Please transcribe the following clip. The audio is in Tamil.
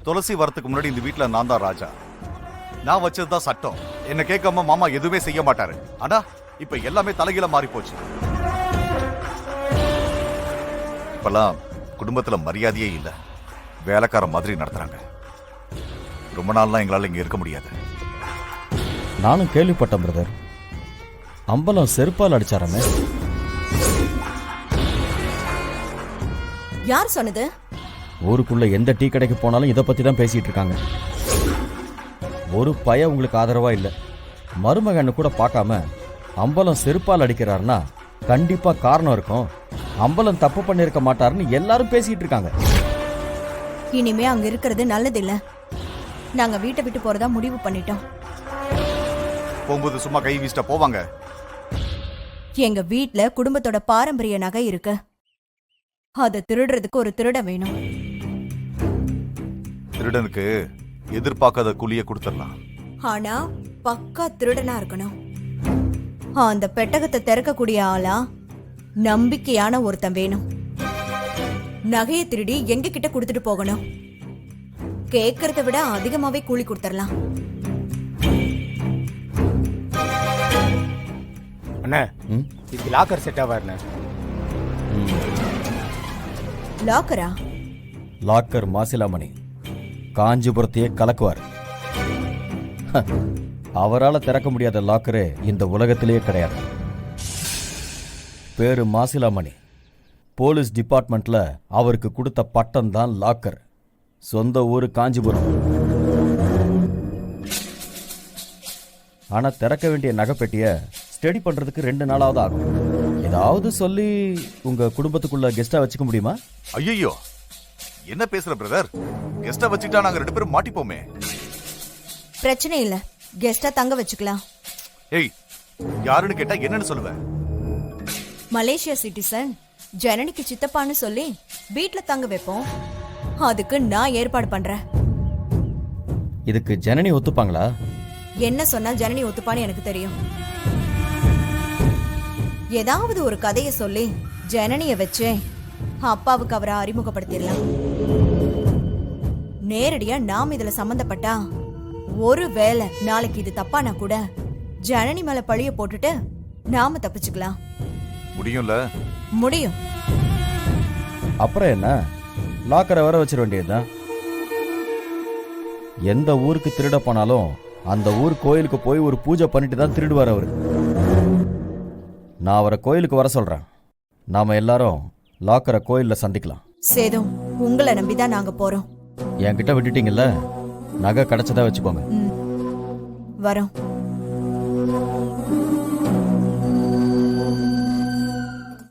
துளசி வரத்துக்கு முன்னாடி இந்த வீட்டுல நான் தான் ராஜா. நான் வச்சதுதான் சட்டம். என்ன கேட்காம மாமா எதுவுமே செய்ய மாட்டாரு. ஆனா இப்ப எல்லாமே தலைகீழ மாறி போச்சு. இப்பெல்லாம் குடும்பத்துல மரியாதையே இல்ல. வேலைக்கார மாதிரி நடத்துறாங்க. ரொம்ப நாள்லாம் எங்களால இங்க இருக்க முடியாது. நானும் கேள்விப்பட்டேன் பிரதர். அம்பலம் செருப்பால் அடிச்சாரமே. யார் சொன்னது? ஊருக்குள்ள எந்த டீ கடைக்கு போனாலும் இதை பத்தி தான் பேசிட்டு இருக்காங்க. ஒரு பய உங்களுக்கு ஆதரவா இல்ல. மருமகன்னு கூட பார்க்காம அம்பலம் செருப்பால் அடிக்கிறாருன்னா கண்டிப்பா காரணம் இருக்கும். அம்பலம் தப்பு பண்ணிருக்க மாட்டாருன்னு எல்லாரும் பேசிட்டு இருக்காங்க. இனிமே அங்க இருக்கிறது நல்லது இல்ல. நாங்க வீட்டை விட்டு போறதா முடிவு பண்ணிட்டோம். போகும்போது சும்மா கை வீசிட்டா போவாங்க. எங்க வீட்ல குடும்பத்தோட பாரம்பரிய நகை இருக்கு. அதை திருடுறதுக்கு ஒரு திருடன் வேணும். திருடனுக்கு எதிர்பார்க்காத கூலிய கொடுத்துடலாம். ஆனா பக்கா திருடனா இருக்கணும். அந்த பெட்டகத்தை திறக்கக்கூடிய ஆளா நம்பிக்கையான ஒருத்தன் வேணும். நகையை திருடி எங்க கிட்ட கொடுத்துட்டு போகணும். கேட்கறத விட அதிகமாவே கூலி கொடுத்துடலாம். அண்ணா இதுக்கு லாக்கர் செட் ஆவாருண்ணே. லாக்கரா? லாக்கர் மாசிலாமணி காஞ்சிபுரத்தையே கலக்குவார். அவரால் திறக்க முடியாத லாக்கரே இந்த உலகத்திலேயே கிடையாது. பேரு மாசிலாமணி. போலீஸ் டிபார்ட்மெண்ட்ல அவருக்கு கொடுத்த பட்டம் தான் லாக்கர். சொந்த ஊரு காஞ்சிபுரம். ஆனா திறக்க வேண்டிய நகைப்பெட்டிய ஸ்டடி பண்றதுக்கு 2 நாளாவது ஆகும். ஏதாவது சொல்லி உங்க குடும்பத்துக்குள்ள கெஸ்டா வச்சுக்க முடியுமா? ஐயோ, என்ன பேசுற பிரதர்? கெஸ்டா வச்சுட்டா நாங்க 2 பேரும் மாட்டிப்போமே. பிரச்சனை இல்ல, கெஸ்டா தங்க வச்சுக்கலாம். ஏய், யாருன்னு கேட்டா என்னன்னு சொல்லுவேன்? மலேசியா சிட்டிசன் ஜனனிக்கு சித்தப்பான்னு சொல்லி வீட்ல தங்க வைப்போம். அதுக்கு நான் ஏற்பாடு பண்றேன். இதுக்கு ஜனனி ஒத்துப்பாங்களா? என்ன சொன்னா ஜனனி ஒத்துப்பான்னு எனக்கு தெரியும். ஏதாவது ஒரு கதையை சொல்லி ஜனனிய வச்சே அப்பாவுக்கு அவரை அறிமுகப்படுத்திடலாம். நேரடியா நாம் இதுல சம்பந்தப்பட்டா ஒரு வேளை நாளைக்கு இது தப்பானா கூட ஜனனி மேல பழிய போட்டுட்டு நாம தப்பிச்சுக்கலாம். முடியும்ல? முடியும். அப்புறம் என்ன, லாக்கரை வர வச்சிட வேண்டியதுதான். எந்த ஊருக்கு திருட போனாலும் அந்த ஊர் கோயிலுக்கு போய் ஒரு பூஜை பண்ணிட்டு தான் திருடுவார் அவரு. நான் அவரை கோயிலுக்கு வர சொல்றேன். நாம எல்லாரும் லாக்கரை கோயில்ல சந்திக்கலாம். சேதும், உங்களை நம்பிதான் நாங்க போறோம். என்கிட்ட விட்டுட்டீங்கல்ல, நகை கிடைச்சதா வச்சுக்கோங்க. வரோம்.